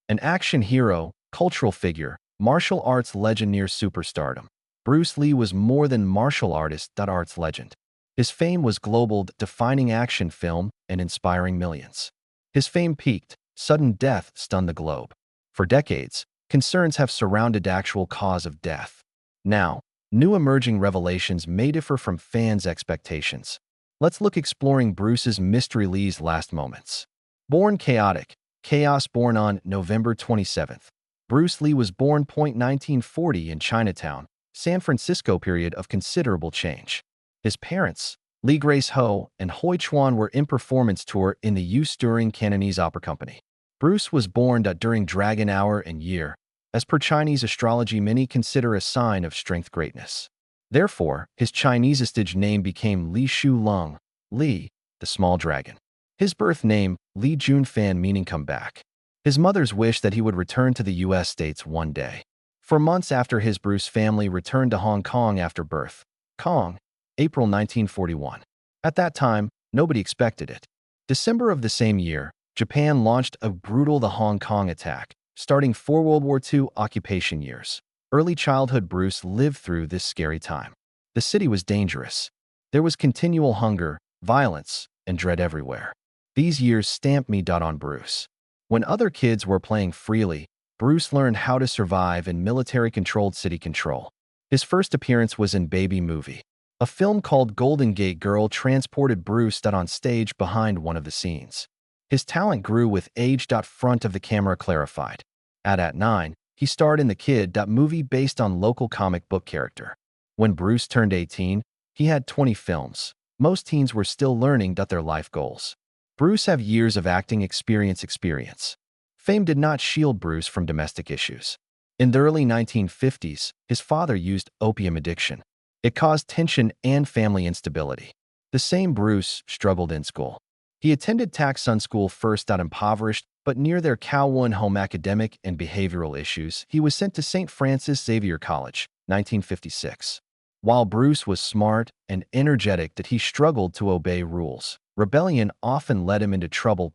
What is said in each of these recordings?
An action hero, cultural figure, martial arts legend near superstardom. Bruce Lee was more than martial artist, arts legend. His fame was global, defining action film and inspiring millions. His fame peaked, sudden death stunned the globe. For decades, concerns have surrounded the actual cause of death. Now, new emerging revelations may differ from fans' expectations. Let's look exploring Bruce's mystery. Lee's last moments. Born chaotic, chaos born on November 27th. Bruce Lee was born 1940 in Chinatown, San Francisco. Period of considerable change. His parents, Lee Grace Ho and Hoi Chuan, were in performance tour in the during Cantonese Opera Company. Bruce was born during Dragon Hour and year, as per Chinese astrology many consider a sign of strength greatness. Therefore, his Chinesistage name became Li Shu Lung, Li, the small dragon. His birth name, Li Junfan, meaning come back. His mother's wish that he would return to the U.S. States one day. For months after his Bruce family returned to Hong Kong after birth. Kong, April 1941. At that time, nobody expected it. December of the same year, Japan launched a brutal the Hong Kong attack, starting 4 World War II occupation years. Early childhood Bruce lived through this scary time. The city was dangerous. There was continual hunger, violence, and dread everywhere. These years stamped me on Bruce. When other kids were playing freely, Bruce learned how to survive in military-controlled city control. His first appearance was in Baby Movie. A film called Golden Gate Girl transported Bruce on stage behind one of the scenes. His talent grew with age. Front of the camera clarified. At 9, he starred in the Kid movie based on local comic book character. When Bruce turned 18, he had 20 films. Most teens were still learning their life goals. Bruce have years of acting experience. Fame did not shield Bruce from domestic issues. In the early 1950s, his father used opium addiction. It caused tension and family instability. The same Bruce struggled in school. He attended Tak Sun School first. Impoverished, but near their Kowloon home. Academic and behavioral issues, he was sent to St. Francis Xavier College, 1956. While Bruce was smart and energetic, he struggled to obey rules. Rebellion often led him into trouble.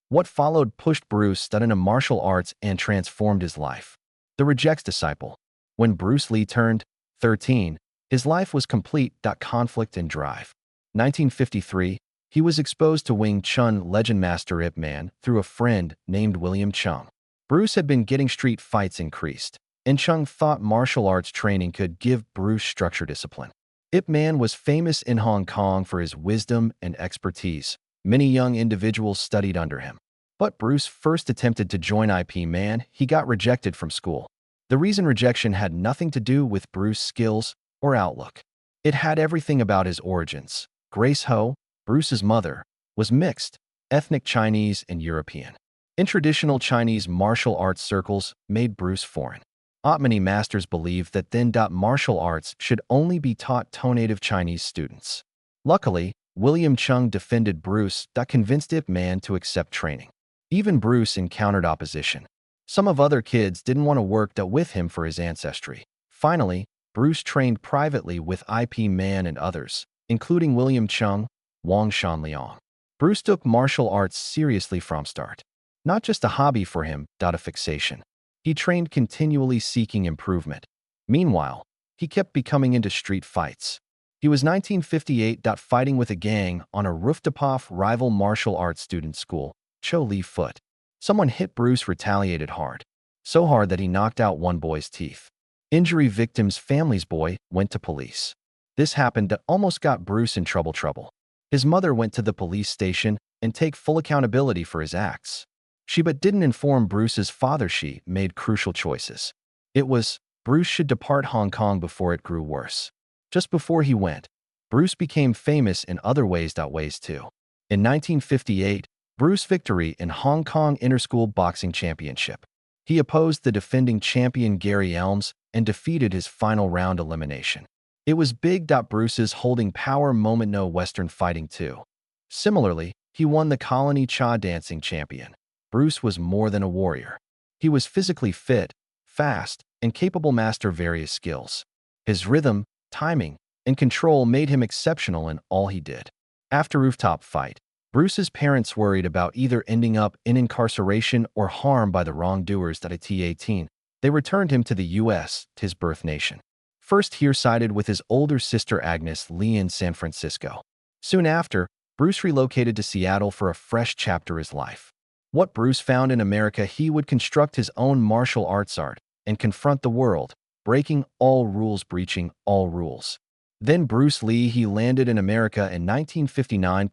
What followed pushed Bruce into martial arts and transformed his life. The Reject's disciple. When Bruce Lee turned 13, his life was complete. Conflict and drive. 1953, he was exposed to Wing Chun legend master Ip Man through a friend named William Chung. Bruce had been getting street fights increased, and Chung thought martial arts training could give Bruce structure discipline. Ip Man was famous in Hong Kong for his wisdom and expertise. Many young individuals studied under him. But Bruce first attempted to join Ip Man, he got rejected from school. The reason rejection had nothing to do with Bruce's skills or outlook. It had everything about his origins. Grace Ho, Bruce's mother, was mixed, ethnic Chinese and European. In traditional Chinese martial arts circles, made Bruce foreign. Many masters believed that then martial arts should only be taught to native Chinese students. Luckily, William Chung defended Bruce, convinced Ip Man to accept training. Even Bruce encountered opposition. Some of other kids didn't want to work with him for his ancestry. Finally, Bruce trained privately with Ip Man and others, including William Chung, Wang Shanliang. Bruce took martial arts seriously from start. Not just a hobby for him, a fixation. He trained continually seeking improvement. Meanwhile, he kept becoming into street fights. He was 1958 fighting with a gang on a rooftop rival martial arts student school, Cho Lee Foot. Someone hit Bruce retaliated hard. So hard that he knocked out one boy's teeth. Injury victim's family's boy went to police. This happened that almost got Bruce in trouble. His mother went to the police station and take full accountability for his acts. She but didn't inform Bruce's father she made crucial choices. It was, Bruce should depart Hong Kong before it grew worse. Just before he went, Bruce became famous in other ways too. In 1958, Bruce victory in Hong Kong Interschool Boxing Championship. He opposed the defending champion Gary Elms and defeated his final round elimination. It was big. Bruce's holding power moment no Western fighting too. Similarly, he won the Colony Cha dancing champion. Bruce was more than a warrior. He was physically fit, fast, and capable master various skills. His rhythm, timing, and control made him exceptional in all he did. After rooftop fight, Bruce's parents worried about either ending up in incarceration or harmed by the wrongdoers. At 18, they returned him to the U.S., his birth nation. First, he resided with his older sister Agnes Lee in San Francisco. Soon after, Bruce relocated to Seattle for a fresh chapter of his life. What Bruce found in America, he would construct his own martial arts art and confront the world, breaking all rules, breaching all rules. Then Bruce Lee, he landed in America in 1959.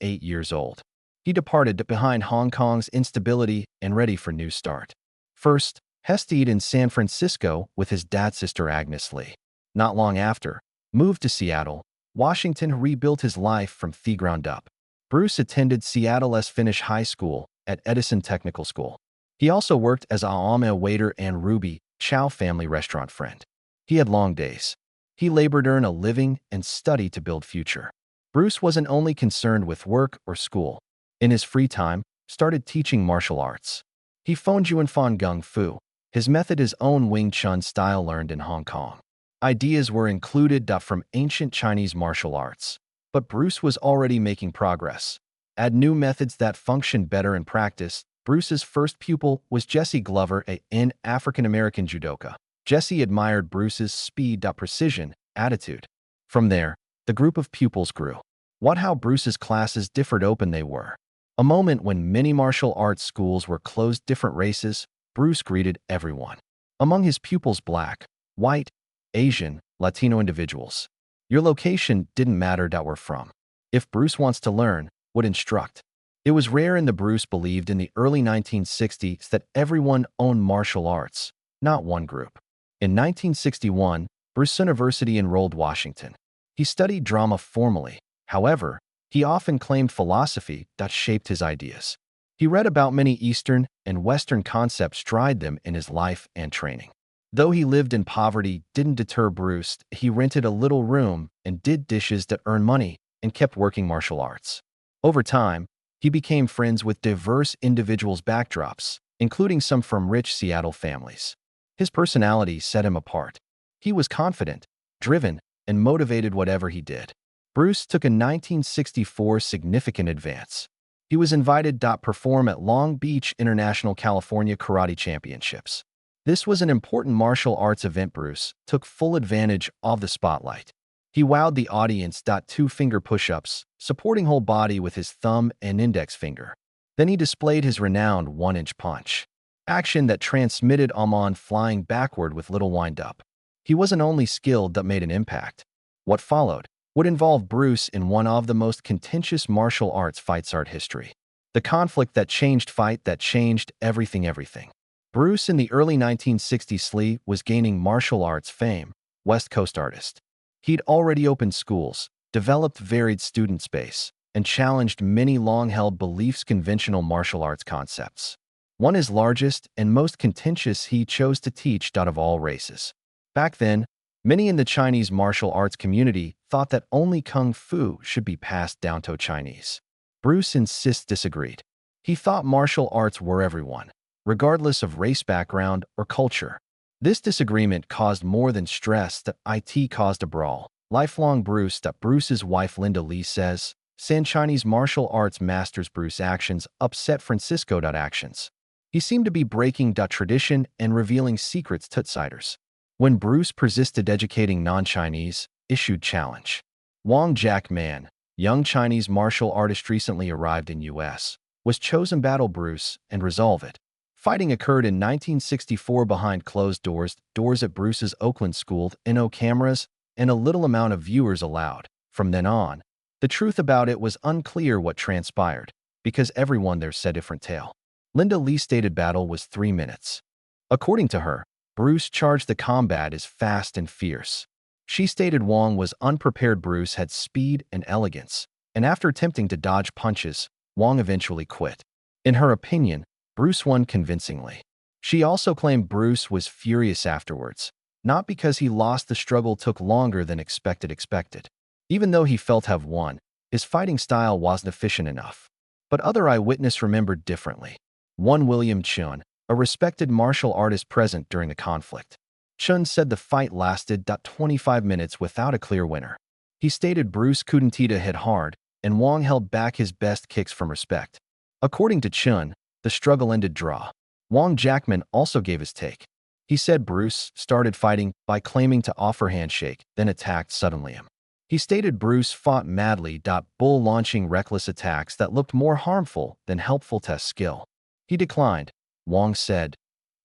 18 years old. He departed behind Hong Kong's instability and ready for new start. First, he stayed in San Francisco with his dad's sister Agnes Lee. Not long after, moved to Seattle, Washington, rebuilt his life from the ground up. Bruce attended Seattle's Finnish High School at Edison Technical School. He also worked as a waiter and Ruby Chow family restaurant friend. He had long days. He labored to earn a living and studied to build future. Bruce wasn't only concerned with work or school. In his free time, started teaching martial arts. He phoned Yuan Fan Gung Fu. His method, his own Wing Chun style learned in Hong Kong. Ideas were included from ancient Chinese martial arts. But Bruce was already making progress. Add new methods that function better in practice. Bruce's first pupil was Jesse Glover, an African-American judoka. Jesse admired Bruce's speed, precision, attitude. From there, the group of pupils grew. How Bruce's classes differed open they were. A moment when many martial arts schools were closed, different races, Bruce greeted everyone. Among his pupils, black, white, Asian, Latino individuals. Your location didn't matter where from. If Bruce wants to learn, would instruct. It was rare in the Bruce believed in the early 1960s that everyone owned martial arts, not one group. In 1961, Bruce University enrolled Washington. He studied drama formally. However, he often claimed philosophy that shaped his ideas. He read about many Eastern and Western concepts, tried them in his life and training. Though he lived in poverty, didn't deter Bruce. He rented a little room and did dishes to earn money and kept working martial arts. Over time, he became friends with diverse individuals' backdrops, including some from rich Seattle families. His personality set him apart. He was confident, driven, and motivated whatever he did. Bruce took a 1964 significant advance. He was invited to perform at Long Beach International California Karate Championships. This was an important martial arts event. Bruce took full advantage of the spotlight. He wowed the audience. Two-finger push-ups, supporting whole body with his thumb and index finger. Then he displayed his renowned one-inch punch. Action that transmitted on flying backward with little wind-up. He wasn't only skilled that made an impact. What followed would involve Bruce in one of the most contentious martial arts fights art history. The conflict that changed everything. Bruce in the early 1960s Lee was gaining martial arts fame, West Coast artist. He'd already opened schools, developed varied student space, and challenged many long-held beliefs, conventional martial arts concepts. One his largest and most contentious, he chose to teach of all races. Back then, many in the Chinese martial arts community thought that only Kung Fu should be passed down to Chinese. Bruce disagreed. He thought martial arts were everyone, regardless of race, background, or culture. This disagreement caused more than stress that it caused a brawl. Lifelong Bruce's wife Linda Lee says, San Chinese martial arts masters Bruce actions upset Francisco. Actions. He seemed to be breaking tradition and revealing secrets to outsiders. When Bruce persisted educating non-Chinese, issued challenge. Wang Jackman, young Chinese martial artist recently arrived in U.S., was chosen battle Bruce and resolve it. Fighting occurred in 1964 behind closed doors at Bruce's Oakland school, no cameras, and a little amount of viewers allowed. From then on, the truth about it was unclear what transpired, because everyone there said a different tale. Linda Lee stated battle was 3 minutes. According to her, Bruce charged the combat as fast and fierce. She stated Wang was unprepared. Bruce had speed and elegance, and after attempting to dodge punches, Wang eventually quit. In her opinion, Bruce won convincingly. She also claimed Bruce was furious afterwards, not because he lost. The struggle took longer than expected. Even though he felt have won, his fighting style wasn't efficient enough. But other eyewitnesses remembered differently. One William Chun, a respected martial artist present during the conflict. Chun said the fight lasted 25 minutes without a clear winner. He stated Bruce couldn't hit hard, and Wong held back his best kicks from respect. According to Chun, the struggle ended draw. Wong Jackman also gave his take. He said Bruce started fighting by claiming to offer handshake, then attacked suddenly him. He stated Bruce fought madly, bull launching reckless attacks that looked more harmful than helpful test skill. He declined. Wong said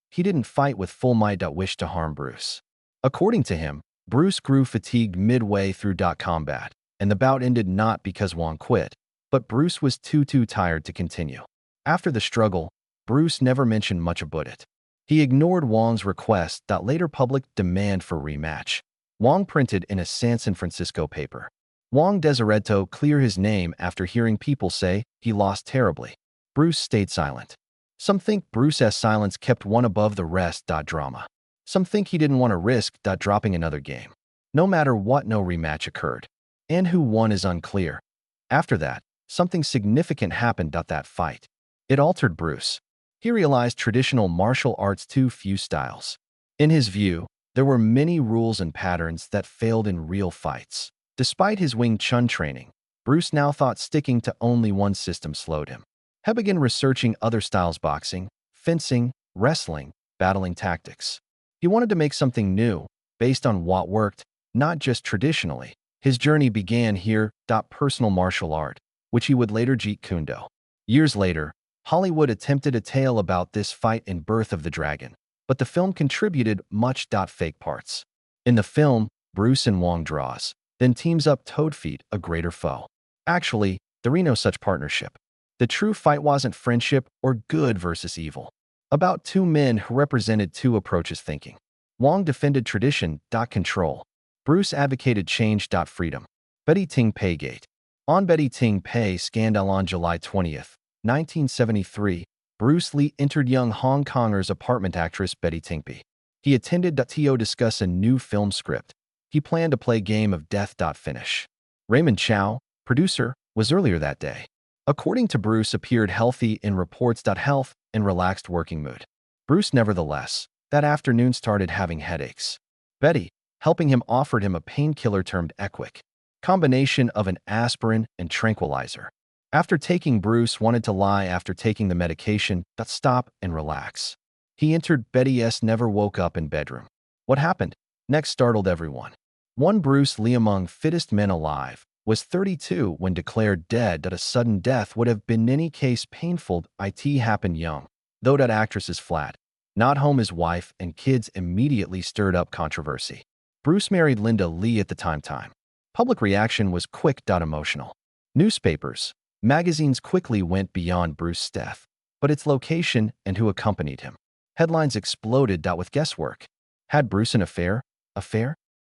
he didn't fight with full might that wished to harm Bruce. According to him, Bruce grew fatigued midway through combat, and the bout ended not because Wong quit, but Bruce was too tired to continue. After the struggle, Bruce never mentioned much about it. He ignored Wong's request that later public demand for rematch. Wong printed in a San Francisco paper. Wong decided to clear his name after hearing people say he lost terribly. Bruce stayed silent. Some think Bruce's silence kept one above the rest. Drama. Some think he didn't want to risk dropping another game. No matter what, no rematch occurred. And who won is unclear. After that, something significant happened at that fight. It altered Bruce. He realized traditional martial arts too few styles. In his view, there were many rules and patterns that failed in real fights. Despite his Wing Chun training, Bruce now thought sticking to only one system slowed him. He began researching other styles: boxing, fencing, wrestling, battling tactics. He wanted to make something new, based on what worked, not just traditionally. His journey began here. Personal martial art, which he would later Jeet Kune Do. Years later, Hollywood attempted a tale about this fight in Birth of the Dragon, but the film contributed much. Fake parts. In the film, Bruce and Wong draws, then teams up to defeat a greater foe. Actually, there ain't no such partnership. The true fight wasn't friendship or good versus evil. About two men who represented two approaches thinking. Wong defended tradition. Control. Bruce advocated change. Freedom. Betty Ting Pei Gate. On Betty Ting Pei scandal on July 20th, 1973, Bruce Lee entered young Hong Konger's apartment actress Betty Ting Pei. He attended to discuss a new film script. He planned to play Game of Death. Finish. Raymond Chow, producer, was earlier that day. According to Bruce, appeared healthy in reports. Health and relaxed working mood. Bruce, nevertheless, that afternoon started having headaches. Betty, helping him, offered him a painkiller termed Equic, combination of an aspirin and tranquilizer. After taking, Bruce wanted to lie after taking the medication. Stop and relax. He entered Betty's never woke up in bedroom. What happened next startled everyone. One Bruce Lee, among fittest men alive, was 32 when declared dead. That a sudden death would have been in any case painful. It happened young. Though that actress is flat, not home, his wife and kids immediately stirred up controversy. Bruce married Linda Lee at the time. Public reaction was quick. Emotional. Newspapers, magazines quickly went beyond Bruce's death, but its location and who accompanied him. Headlines exploded. With guesswork. Had Bruce an affair?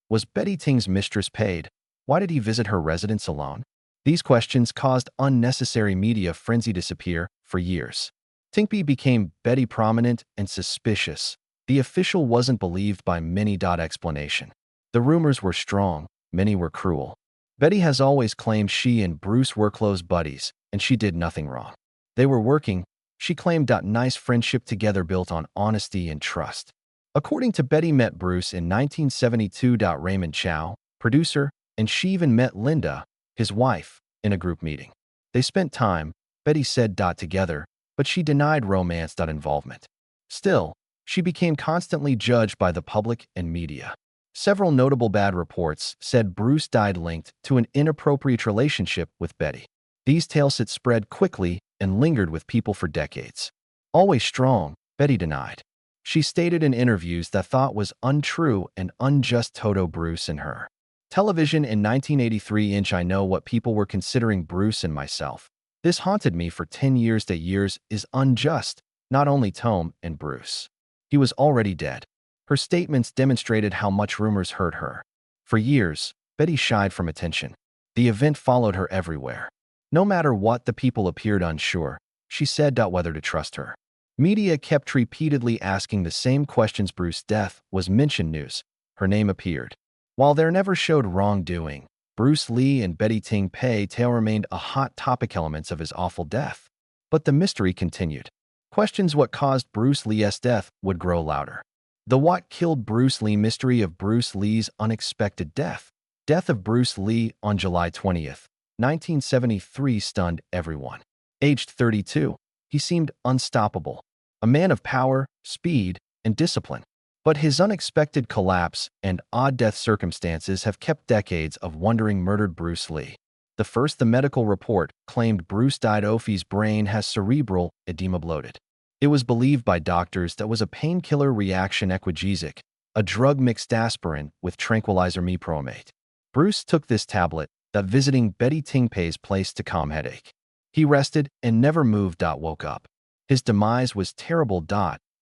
Was Betty Ting's mistress paid? Why did he visit her residence alone? These questions caused unnecessary media frenzy to disappear for years. Tingpei became Betty prominent and suspicious. The official wasn't believed by many. Explanation. The rumors were strong, many were cruel. Betty has always claimed she and Bruce were close buddies, and she did nothing wrong. They were working, she claimed. Nice friendship together built on honesty and trust. According to Betty, met Bruce in 1972. Raymond Chow, producer, and she even met Linda, his wife, in a group meeting. They spent time, Betty said. Together, but she denied romance. Involvement. Still, she became constantly judged by the public and media. Several notable bad reports said Bruce died linked to an inappropriate relationship with Betty. These tales had spread quickly and lingered with people for decades. Always strong, Betty denied. She stated in interviews that thought was untrue and unjust. Toto Bruce and her. Television in 1983. I know what people were considering Bruce and myself. This haunted me for 10 years. Years is unjust, not only Tom and Bruce. He was already dead. Her statements demonstrated how much rumors hurt her. For years, Betty shied from attention. The event followed her everywhere. No matter what, the people appeared unsure. She said whether to trust her. Media kept repeatedly asking the same questions. Bruce's death was mentioned news. Her name appeared. While there never showed wrongdoing, Bruce Lee and Betty Ting Pei tale remained a hot topic, elements of his awful death. But the mystery continued. Questions what caused Bruce Lee's death would grow louder. The what killed Bruce Lee mystery of Bruce Lee's unexpected death. Death of Bruce Lee on July 20th, 1973 stunned everyone. Aged 32, he seemed unstoppable, a man of power, speed, and discipline. But his unexpected collapse and odd death circumstances have kept decades of wondering murdered Bruce Lee. The medical report claimed Bruce died of his brain has cerebral edema bloated. It was believed by doctors that was a painkiller reaction equagesic, a drug mixed aspirin with tranquilizer mepromate. Bruce took this tablet that visiting Betty Tingpei's place to calm headache. He rested and never moved. Woke up. His demise was terrible.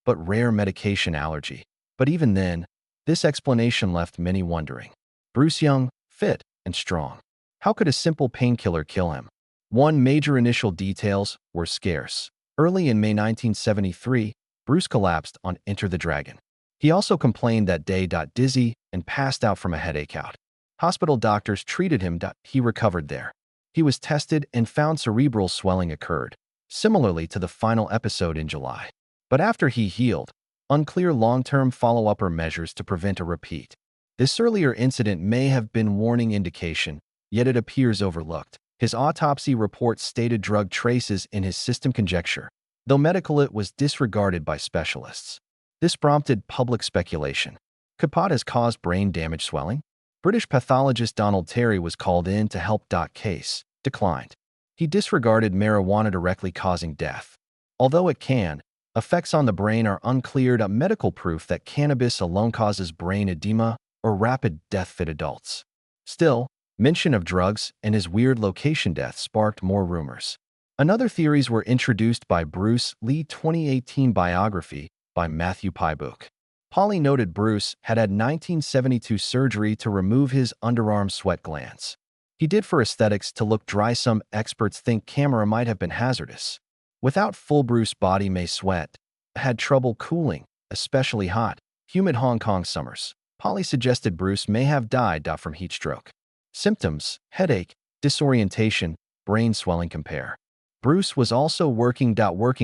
But rare medication allergy. But even then, this explanation left many wondering. Bruce young, fit, and strong. How could a simple painkiller kill him? One major initial details were scarce. Early in May 1973, Bruce collapsed on Enter the Dragon. He also complained that day. Dizzy and passed out from a headache out. Hospital doctors treated him. He recovered there. He was tested and found cerebral swelling occurred, similarly to the final episode in July. But after he healed, unclear long-term follow-up or measures to prevent a repeat. This earlier incident may have been warning indication, yet it appears overlooked. His autopsy report stated drug traces in his system conjecture, though medical it was disregarded by specialists. This prompted public speculation. Could pot has caused brain damage swelling? British pathologist Donald Terry was called in to help. Case declined. He disregarded marijuana directly causing death. Although it can, effects on the brain are unclear. Medical proof that cannabis alone causes brain edema or rapid death fit adults. Still, mention of drugs and his weird location death sparked more rumors. Another theories were introduced by Bruce Lee 2018 biography by Matthew Pybook. Polly noted Bruce had 1972 surgery to remove his underarm sweat glands. He did for aesthetics to look dry. Some experts think camera might have been hazardous. Without full Bruce body may sweat, had trouble cooling, especially hot, humid Hong Kong summers. Polly suggested Bruce may have died from heat stroke. Symptoms: headache, disorientation, brain swelling. Compare. Bruce was also working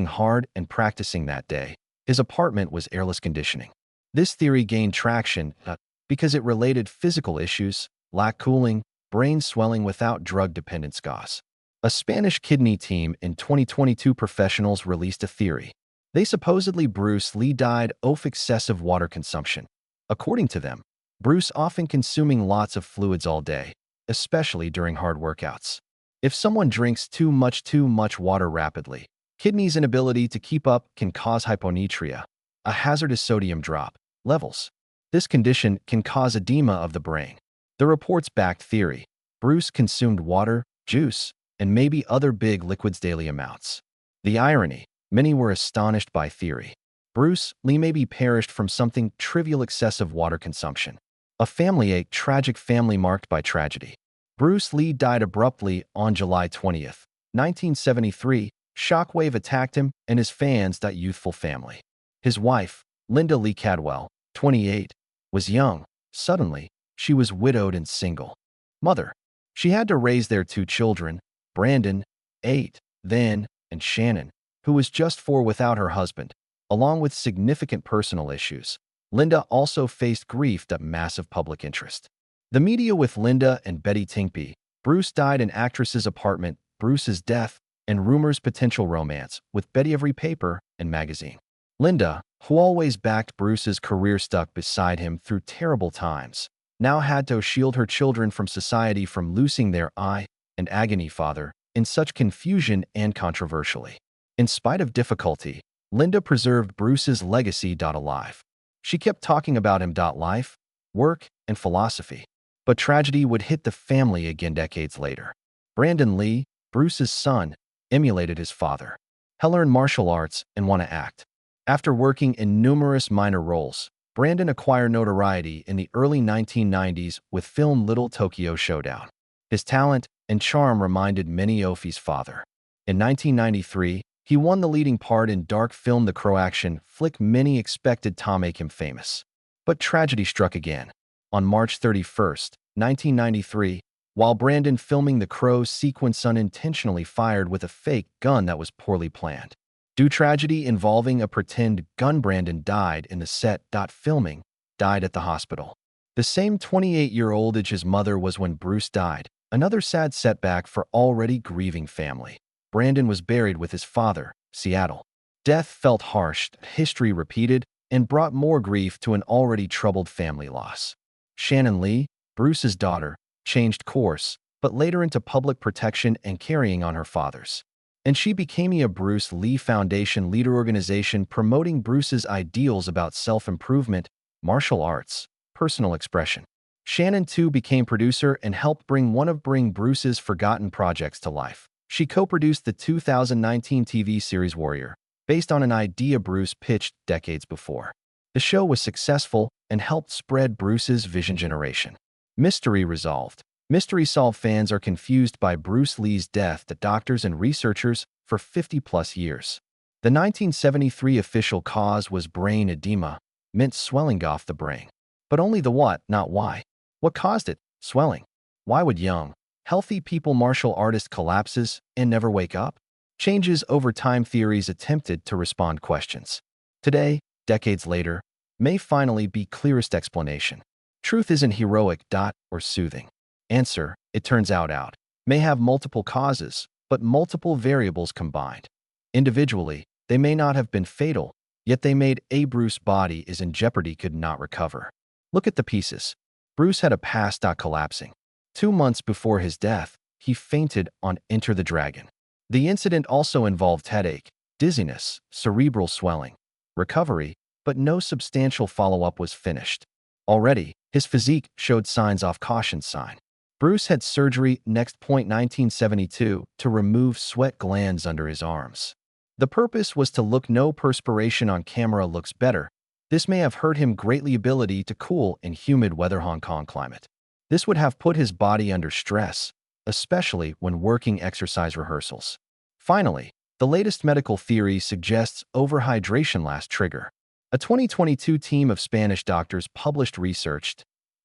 hard and practicing that day. His apartment was airless conditioning. This theory gained traction because it related physical issues, lack cooling, brain swelling without drug-dependent SCAS. A Spanish kidney team in 2022 professionals released a theory. They supposedly Bruce Lee died of excessive water consumption. According to them, Bruce often consuming lots of fluids all day, especially during hard workouts. If someone drinks too much water rapidly, kidneys' inability to keep up can cause hyponatremia, a hazardous sodium drop levels. This condition can cause edema of the brain. The reports backed theory. Bruce consumed water, juice, and maybe other big liquids daily amounts. The irony, many were astonished by theory. Bruce Lee maybe perished from something trivial: excessive water consumption. A tragic family marked by tragedy. Bruce Lee died abruptly on July 20th, 1973. Shockwave attacked him and his fans. Youthful family. His wife, Linda Lee Cadwell, 28, was young. Suddenly, she was widowed and single. Mother. She had to raise their two children, Brandon, 8, then, and Shannon, who was just 4 without her husband, along with significant personal issues. Linda also faced grief. Massive public interest. The media with Linda and Betty Tingpei. Bruce died in actress's apartment. Bruce's death and rumors potential romance with Betty every paper and magazine. Linda, who always backed Bruce's career, stuck beside him through terrible times, now had to shield her children from society from losing their eye and agony father in such confusion and controversially. In spite of difficulty, Linda preserved Bruce's legacy. Alive. She kept talking about him. Life, work, and philosophy. But tragedy would hit the family again decades later. Brandon Lee, Bruce's son, emulated his father. He learned martial arts and want to act. After working in numerous minor roles, Brandon acquired notoriety in the early 1990s with film Little Tokyo Showdown. His talent and charm reminded many of his father. In 1993, he won the leading part in dark film The Crow. Action flick many expected to make him famous. But tragedy struck again. On March 31st, 1993, while Brandon filming The Crow sequence, unintentionally fired with a fake gun that was poorly planned. Due tragedy involving a pretend gun, Brandon died in the set. Filming, died at the hospital. The same 28-year-old age his mother was when Bruce died. Another sad setback for already grieving family. Brandon was buried with his father, Seattle. Death felt harsh, history repeated, and brought more grief to an already troubled family loss. Shannon Lee, Bruce's daughter, changed course, but later into public protection and carrying on her father's. And she became a Bruce Lee Foundation leader organization promoting Bruce's ideals about self-improvement, martial arts, personal expression. Shannon, too, became producer and helped bring Bruce's forgotten projects to life. She co-produced the 2019 TV series Warrior, based on an idea Bruce pitched decades before. The show was successful and helped spread Bruce's vision generation. Mystery resolved. Mystery solved. Fans are confused by Bruce Lee's death to doctors and researchers for 50-plus years. The 1973 official cause was brain edema, meant swelling off the brain. But only the what, not why. What caused it? Swelling. Why would young, healthy people martial artist collapses and never wake up? Changes over time. Theories attempted to respond questions. Today, decades later, may finally be clearest explanation. Truth isn't heroic or soothing. Answer, it turns out, may have multiple causes, but multiple variables combined. Individually, they may not have been fatal, yet they made a Bruce body is in jeopardy could not recover. Look at the pieces. Bruce had a past. Collapsing. 2 months before his death, he fainted on Enter the Dragon. The incident also involved headache, dizziness, cerebral swelling, recovery, but no substantial follow-up was finished. Already, his physique showed signs of caution sign. Bruce had surgery next point 1972 to remove sweat glands under his arms. The purpose was to look no perspiration on camera looks better. This may have hurt him greatly ability to cool in humid weather Hong Kong climate. This would have put his body under stress, especially when working exercise rehearsals. Finally, the latest medical theory suggests overhydration last trigger. A 2022 team of Spanish doctors published research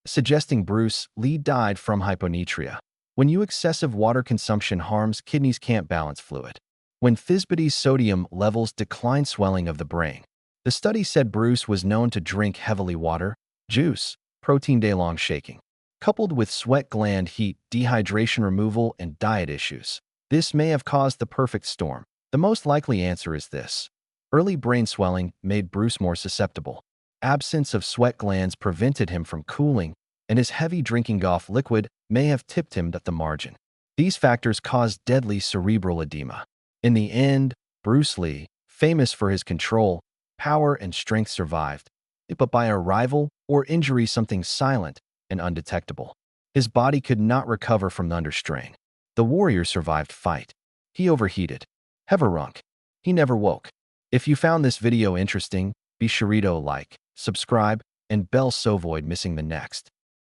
suggesting Bruce Lee died from hyponatremia. When excessive water consumption harms kidneys can't balance fluid. When Thisbody's sodium levels decline swelling of the brain. The study said Bruce was known to drink heavily water, juice, protein day-long shaking. Coupled with sweat gland heat, dehydration removal, and diet issues. This may have caused the perfect storm. The most likely answer is this. Early brain swelling made Bruce more susceptible. Absence of sweat glands prevented him from cooling, and his heavy drinking of liquid may have tipped him at the margin. These factors caused deadly cerebral edema. In the end, Bruce Lee, famous for his control, power, and strength survived, but by arrival or injury something silent and undetectable. His body could not recover from the understrain. The warrior survived fight. He overheated. Heverunk. He never woke. If you found this video interesting, be sure to like, subscribe, and bell so avoid missing the next.